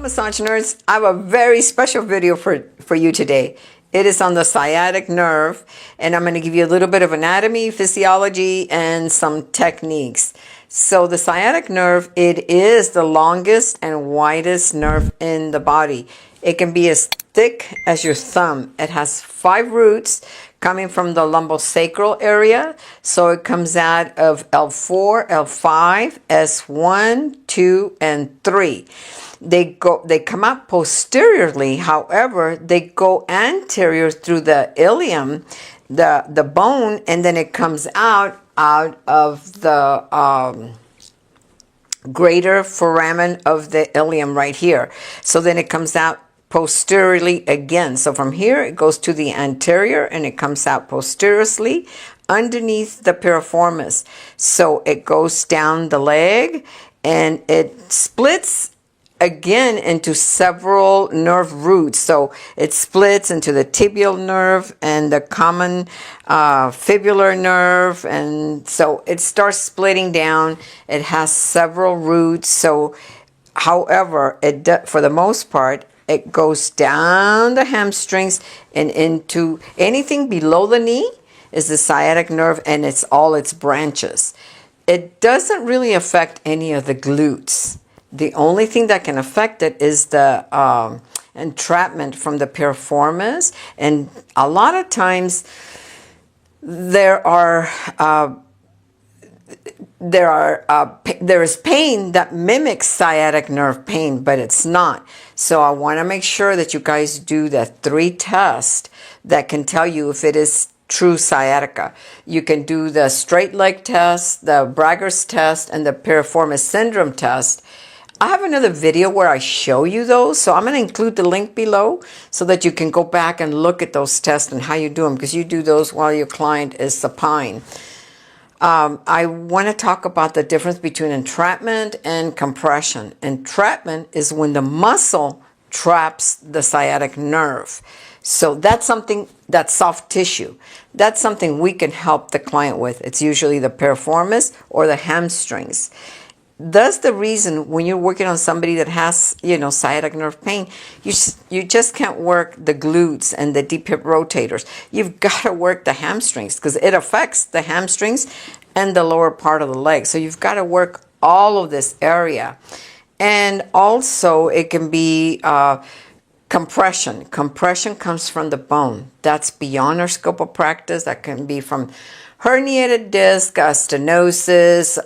massage nerds. I have a very special video for you today. It is on the sciatic nerve, and I'm going to give you a little bit of anatomy, physiology, and some techniques. So the sciatic nerve, it is the longest and widest nerve in the body. It can be as thick as your thumb. It has 5 roots coming from the lumbosacral area. So it comes out of L4, L5, S1, 2, and 3. They come out posteriorly. However, they go anterior through the ilium, the bone, and then it comes out of the greater foramen of the ilium right here. So then it comes out posteriorly again. So from here it goes to the anterior and it comes out posteriorly underneath the piriformis. So it goes down the leg and it splits again into several nerve roots. So it splits into the tibial nerve and the common fibular nerve, and so it starts splitting down. It has several roots. So however, for the most part, it goes down the hamstrings and into anything below the knee is the sciatic nerve, and it's all its branches. It doesn't really affect any of the glutes. The only thing that can affect it is the entrapment from the piriformis, and a lot of times there is pain that mimics sciatic nerve pain, but it's not. So I want to make sure that you guys do the 3 tests that can tell you if it is true sciatica. You can do the straight leg test, the Bragger's test, and the piriformis syndrome test. I have another video where I show you those, so I'm going to include the link below so that you can go back and look at those tests and how you do them, because you do those while your client is supine. I want to talk about the difference between entrapment and compression. Entrapment is when the muscle traps the sciatic nerve. So that's something that's soft tissue. That's something we can help the client with. It's usually the piriformis or the hamstrings. That's the reason when you're working on somebody that has, sciatic nerve pain, you just can't work the glutes and the deep hip rotators. You've got to work the hamstrings because it affects the hamstrings and the lower part of the leg. So you've got to work all of this area. And also it can be compression. Compression comes from the bone. That's beyond our scope of practice. That can be from herniated disc, stenosis,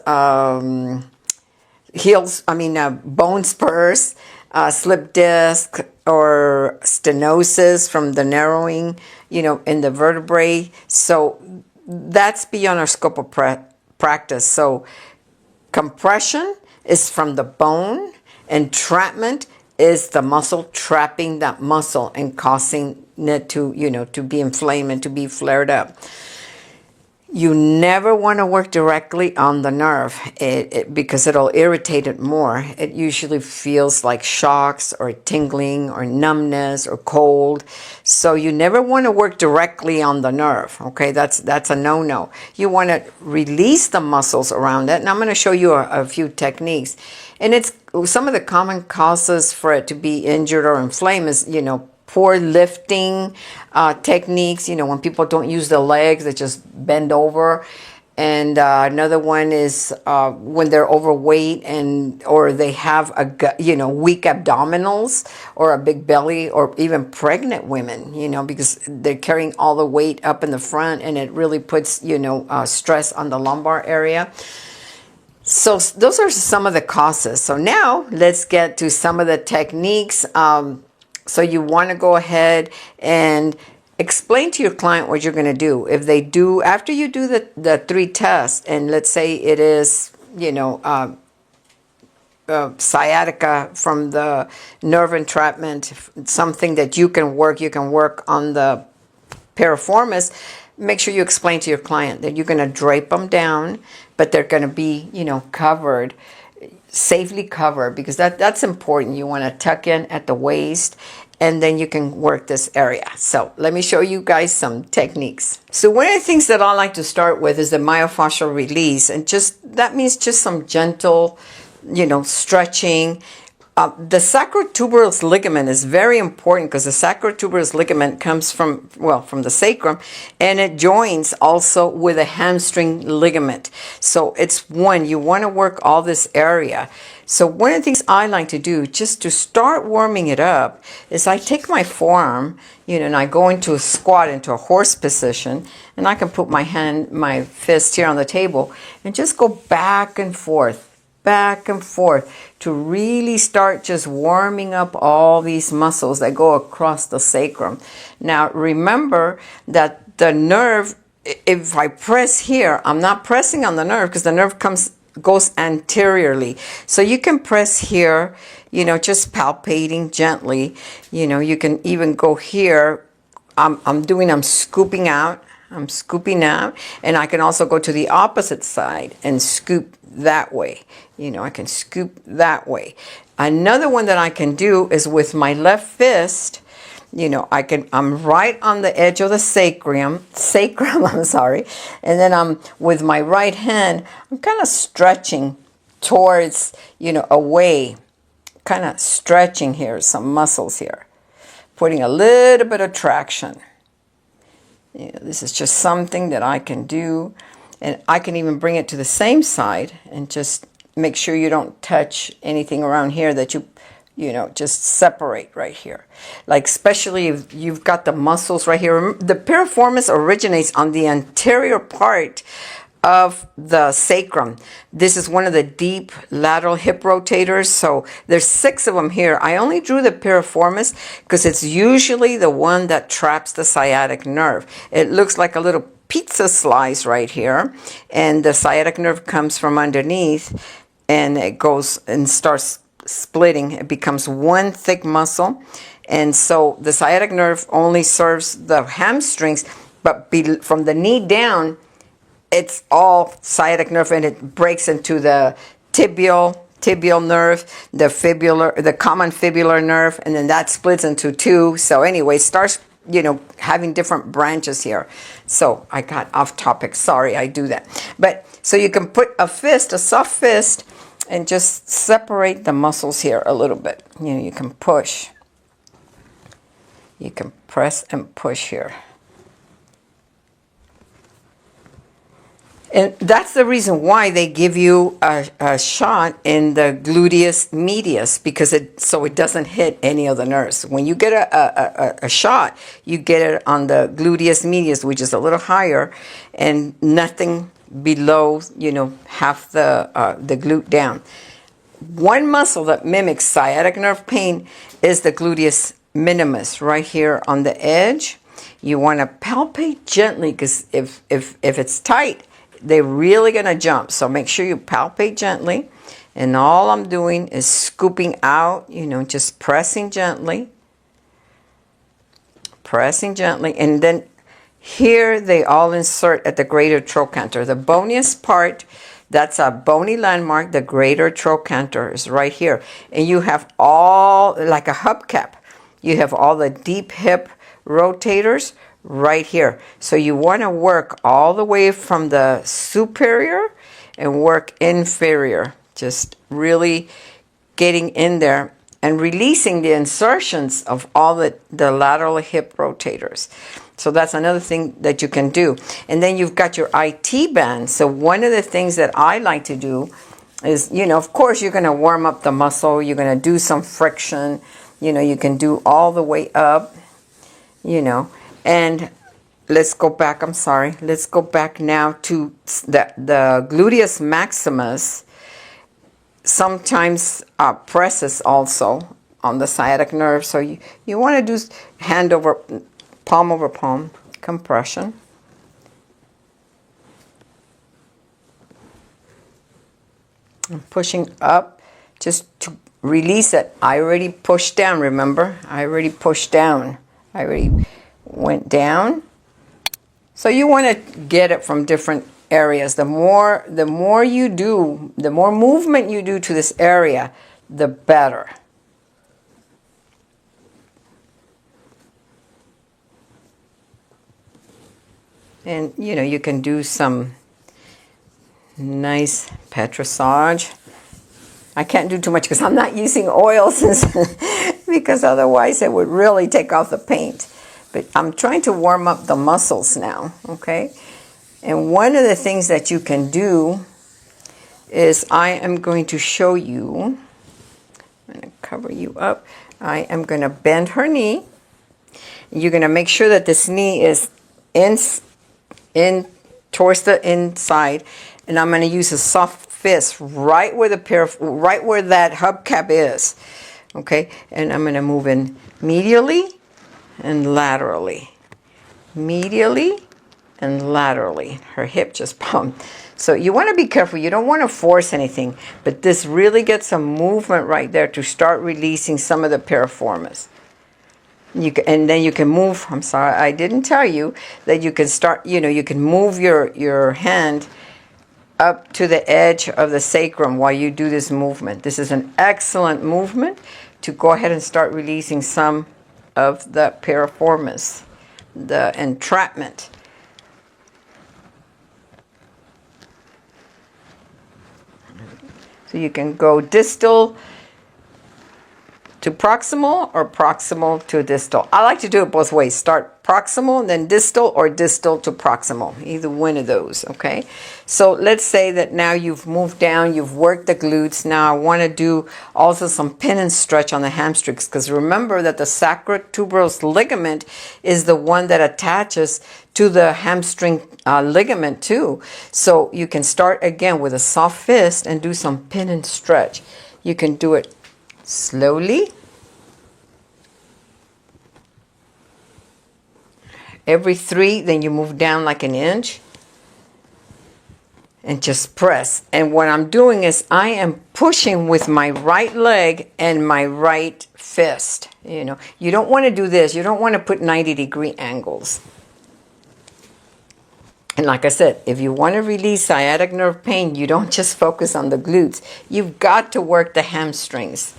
bone spurs, slip disc, or stenosis from the narrowing, in the vertebrae. So that's beyond our scope of practice. So compression is from the bone. Entrapment is the muscle trapping that muscle and causing it to be inflamed and to be flared up. You never want to work directly on the nerve because it'll irritate it more. It usually feels like shocks or tingling or numbness or cold. So you never want to work directly on the nerve. Okay, that's a no-no. You want to release the muscles around it. And I'm going to show you a few techniques. And it's some of the common causes for it to be injured or inflamed is, poor lifting techniques, when people don't use the legs, they just bend over. And another one is when they're overweight or they have weak abdominals or a big belly, or even pregnant women, because they're carrying all the weight up in the front and it really puts, stress on the lumbar area. So those are some of the causes. So now let's get to some of the techniques. So you want to go ahead and explain to your client what you're going to do. If they do, after you do the 3 tests, and let's say it is, sciatica from the nerve entrapment, something that you can work on the piriformis, make sure you explain to your client that you're going to drape them down, but they're going to be, covered, safely covered, because that's important. You want to tuck in at the waist, and then you can work this area. So let me show you guys some techniques. So one of the things that I like to start with is the myofascial release, and that means just some gentle, stretching The sacrotuberous ligament is very important because the sacrotuberous ligament comes from the sacrum, and it joins also with a hamstring ligament. So it's one, you want to work all this area. So one of the things I like to do just to start warming it up is I take my forearm, and I go into a squat, into a horse position, and I can put my fist here on the table and just go back and forth to really start just warming up all these muscles that go across the sacrum. Now remember that the nerve, if I press here, I'm not pressing on the nerve because the nerve goes anteriorly. So you can press here, just palpating gently. You can even go here. I'm scooping out, and I can also go to the opposite side and scoop that way. I can scoop that way. Another one that I can do is with my left fist. I'm right on the edge of the sacrum, and then I'm with my right hand, I'm kind of stretching towards, away, kind of stretching here, some muscles here, putting a little bit of traction. This is just something that I can do, and I can even bring it to the same side and just make sure you don't touch anything around here, that you just separate right here. Like especially if you've got the muscles right here. The piriformis originates on the anterior part of the sacrum. This is one of the deep lateral hip rotators. So there's 6 of them here. I only drew the piriformis because it's usually the one that traps the sciatic nerve. It looks like a little pizza slice right here, and the sciatic nerve comes from underneath, and it goes and starts splitting. It becomes one thick muscle, and so the sciatic nerve only serves the hamstrings, but from the knee down, it's all sciatic nerve, and it breaks into the tibial nerve, the common fibular nerve, and then that splits into 2. So anyway, it starts having different branches here. So I got off topic. Sorry, I do that. But so you can put a soft fist, and just separate the muscles here a little bit. You can push. You can press and push here. And that's the reason why they give you a shot in the gluteus medius, because it doesn't hit any of the nerves. When you get a shot, you get it on the gluteus medius, which is a little higher, and nothing below, half the glute down. One muscle that mimics sciatic nerve pain is the gluteus minimus, right here on the edge. You want to palpate gently, because if it's tight, they're really going to jump. So make sure you palpate gently. And all I'm doing is scooping out, just pressing gently. And then here they all insert at the greater trochanter. The boniest part, that's a bony landmark. The greater trochanter is right here. And you have all, like a hubcap, you have all the deep hip rotators right here. So you want to work all the way from the superior and work inferior. Just really getting in there and releasing the insertions of all the lateral hip rotators. So that's another thing that you can do. And then you've got your IT band. So one of the things that I like to do is, of course, you're going to warm up the muscle. You're going to do some friction. You can do all the way up, And let's go back. I'm sorry. Let's go back now to the gluteus maximus. Sometimes presses also on the sciatic nerve. So you want to do palm over palm compression. I'm pushing up just to release it. I already pushed down, remember? I already pushed down. I already went down. So you want to get it from different areas. The more you do, the more movement you do to this area, the better. And you can do some nice petrissage. I can't do too much because I'm not using oils because otherwise it would really take off the paint. But I'm trying to warm up the muscles now, okay? And one of the things that you can do is I am going to show you, I'm going to cover you up. I am going to bend her knee. You're going to make sure that this knee is in towards the inside, and I'm going to use a soft fist right where right where that hubcap is, okay? And I'm going to move in medially and laterally, medially and laterally. Her hip just pumped. So you want to be careful. You don't want to force anything, but this really gets some movement right there to start releasing some of the piriformis. And then you can move. I'm sorry, I didn't tell you that you can start, you can move your hand up to the edge of the sacrum while you do this movement. This is an excellent movement to go ahead and start releasing some of the piriformis, the entrapment. So you can go distal to proximal or proximal to distal. I like to do it both ways. Start proximal and then distal, or distal to proximal. Either one of those, okay? So let's say that now you've moved down, you've worked the glutes. Now I want to do also some pin and stretch on the hamstrings, because remember that the sacrotuberous ligament is the one that attaches to the hamstring ligament too. So you can start again with a soft fist and do some pin and stretch. You can do it slowly, every 3, then you move down like an inch and just press. And what I'm doing is I am pushing with my right leg and my right fist. You don't want to do this. You don't want to put 90-degree angles. And like I said, if you want to release sciatic nerve pain, you don't just focus on the glutes. You've got to work the hamstrings.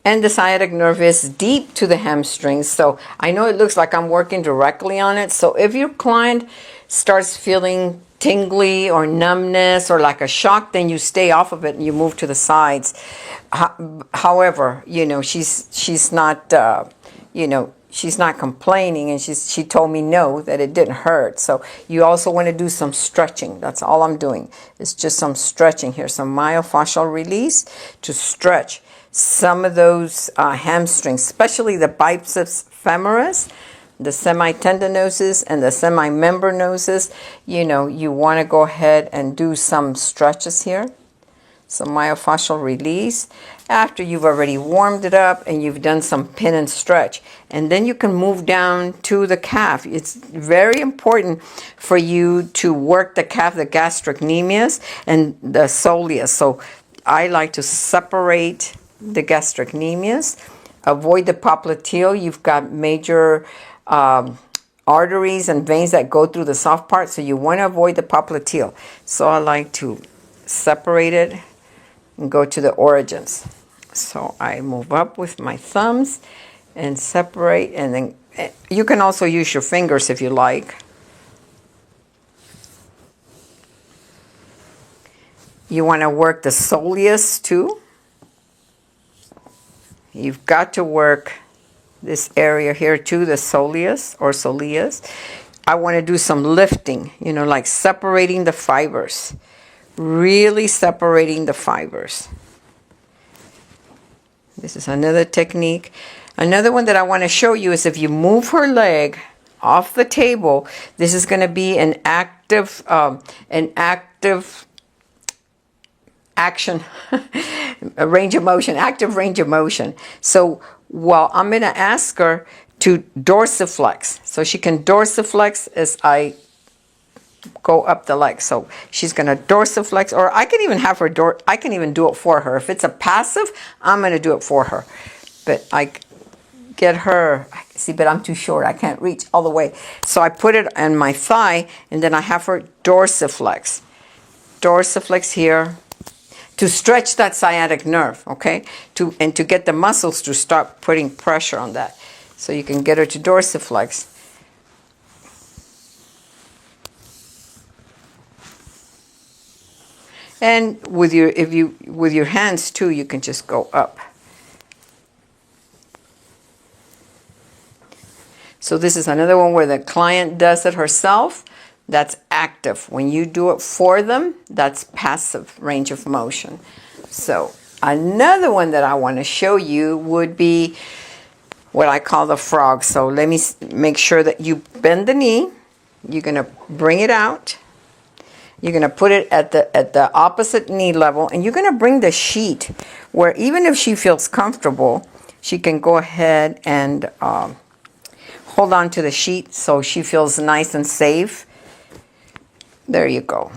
And the sciatic nerve is deep to the hamstrings. So I know it looks like I'm working directly on it. So if your client starts feeling tingly or numbness or like a shock, then you stay off of it and you move to the sides. However, she's not, she's not complaining, and she told me no, that it didn't hurt. So you also want to do some stretching. That's all I'm doing. It's just some stretching here, some myofascial release to stretch some of those hamstrings, especially the biceps femoris, the semitendinosus and the semimembranosus. You want to go ahead and do some stretches here. Some myofascial release after you've already warmed it up and you've done some pin and stretch. And then you can move down to the calf. It's very important for you to work the calf, the gastrocnemius and the soleus. So I like to separate the gastrocnemius, avoid the popliteal. You've got major arteries and veins that go through the soft part, so you want to avoid the popliteal. So I like to separate it and go to the origins. So I move up with my thumbs and separate, and then you can also use your fingers if you like. You want to work the soleus too. You've got to work this area here too, the soleus or soleus. I want to do some lifting, like separating the fibers. Really separating the fibers. This is another technique. Another one that I want to show you is if you move her leg off the table, this is going to be an active action, a range of motion, active range of motion. So I'm going to ask her to dorsiflex. So she can dorsiflex as I go up the leg. So she's going to dorsiflex, or I can even have her I can even do it for her. If it's a passive, I'm going to do it for her. But I get her, see, but I'm too short. I can't reach all the way. So I put it on my thigh, and then I have her dorsiflex. Dorsiflex here to stretch that sciatic nerve, okay? And to get the muscles to start putting pressure on that. So you can get her to dorsiflex. And with your hands too, you can just go up. So this is another one where the client does it herself. That's active. When you do it for them, that's passive range of motion. So another one that I want to show you would be what I call the frog. So let me make sure that you bend the knee. You're going to bring it out. You're going to put it at the opposite knee level, and you're going to bring the sheet where even if she feels comfortable, she can go ahead and hold on to the sheet so she feels nice and safe. There you go.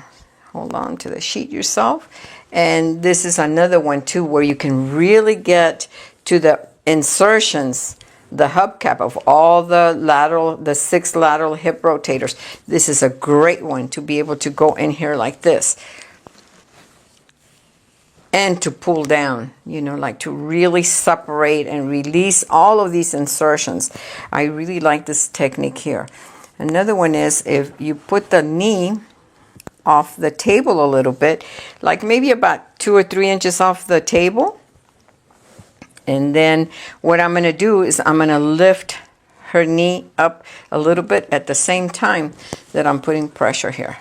Hold on to the sheet yourself. And this is another one too where you can really get to the insertions, the hubcap of all the 6 lateral hip rotators. This is a great one to be able to go in here like this. And to pull down, like to really separate and release all of these insertions. I really like this technique here. Another one is if you put the knee off the table a little bit, like maybe about 2 or 3 inches off the table. And then what I'm going to do is I'm going to lift her knee up a little bit at the same time that I'm putting pressure here.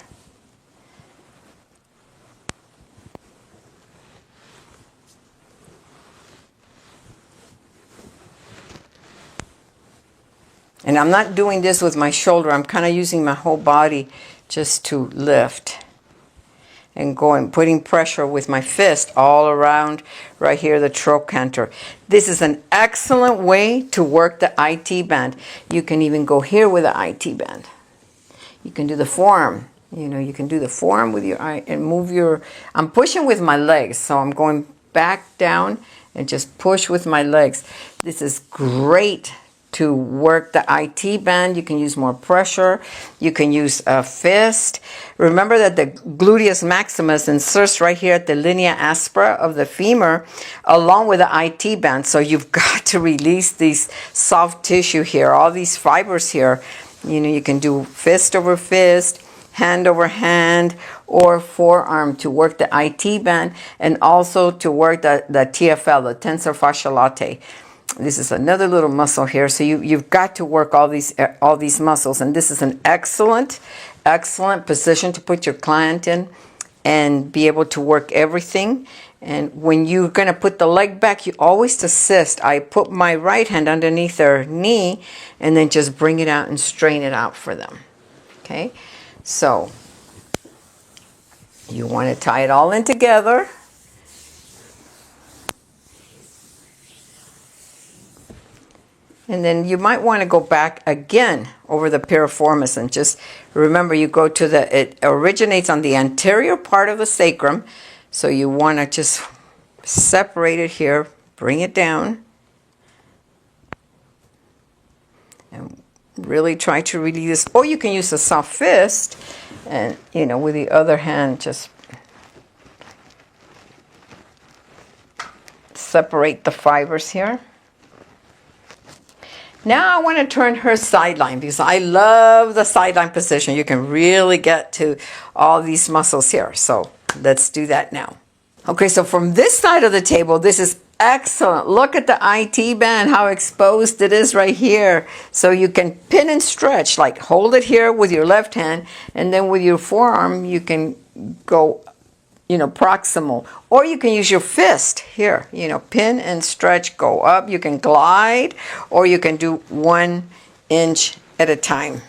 And I'm not doing this with my shoulder. I'm kind of using my whole body just to lift and going, putting pressure with my fist all around right here, the trochanter. This is an excellent way to work the IT band. You can even go here with the IT band. You can do the forearm. You can do the forearm with your eye and move your, I'm pushing with my legs. So I'm going back down and just push with my legs. This is great to work the IT band. You can use more pressure. You can use a fist. Remember that the gluteus maximus inserts right here at the linea aspera of the femur along with the IT band. So you've got to release these soft tissue here, all these fibers here. You can do fist over fist, hand over hand, or forearm to work the IT band, and also to work the TFL, the tensor fasciae latae. This is another little muscle here. So you've got to work all these muscles. And this is an excellent position to put your client in and be able to work everything. And when you're going to put the leg back, you always assist. I put my right hand underneath their knee and then just bring it out and strain it out for them. Okay? So you want to tie it all in together. And then you might want to go back again over the piriformis and just remember you go to it originates on the anterior part of the sacrum. So you want to just separate it here, bring it down, and really try to release this. Or you can use a soft fist and, with the other hand, just separate the fibers here. Now I want to turn her sideline because I love the sideline position. You can really get to all these muscles here. So let's do that now. Okay, so from this side of the table, this is excellent. Look at the IT band, how exposed it is right here. So you can pin and stretch, like hold it here with your left hand, and then with your forearm, you can go proximal, or you can use your fist here, pin and stretch, go up. You can glide, or you can do 1 inch at a time.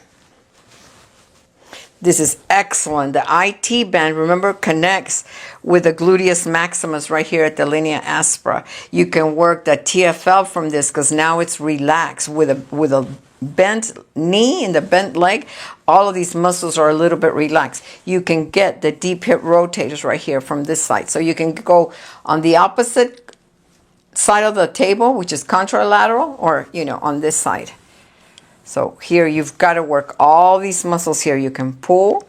This is excellent. The IT band, remember, connects with the gluteus maximus right here at the linea aspera. You can work the TFL from this because now it's relaxed with a bent knee and the bent leg. All of these muscles are a little bit relaxed. You can get the deep hip rotators right here from this side. So you can go on the opposite side of the table, which is contralateral, or on this side. So here you've got to work all these muscles here. You can pull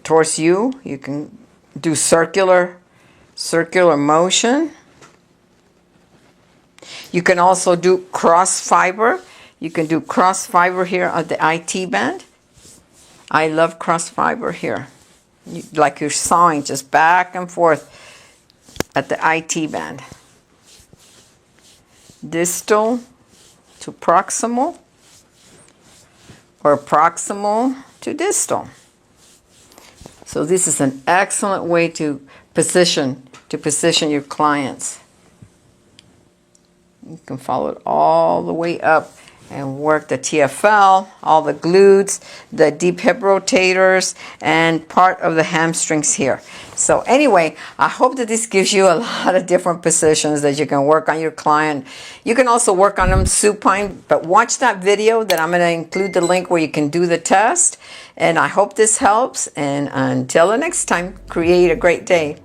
towards you. You can do circular motion. You can also do cross fiber. You can do cross fiber here on the IT band. I love cross fiber here. Like you're sawing just back and forth at the IT band. Distal to proximal, or proximal to distal. So this is an excellent way to position your clients. You can follow it all the way up and work the TFL, all the glutes, the deep hip rotators, and part of the hamstrings here. So anyway, I hope that this gives you a lot of different positions that you can work on your client. You can also work on them supine, but watch that video that I'm going to include the link where you can do the test. And I hope this helps. And until the next time, create a great day.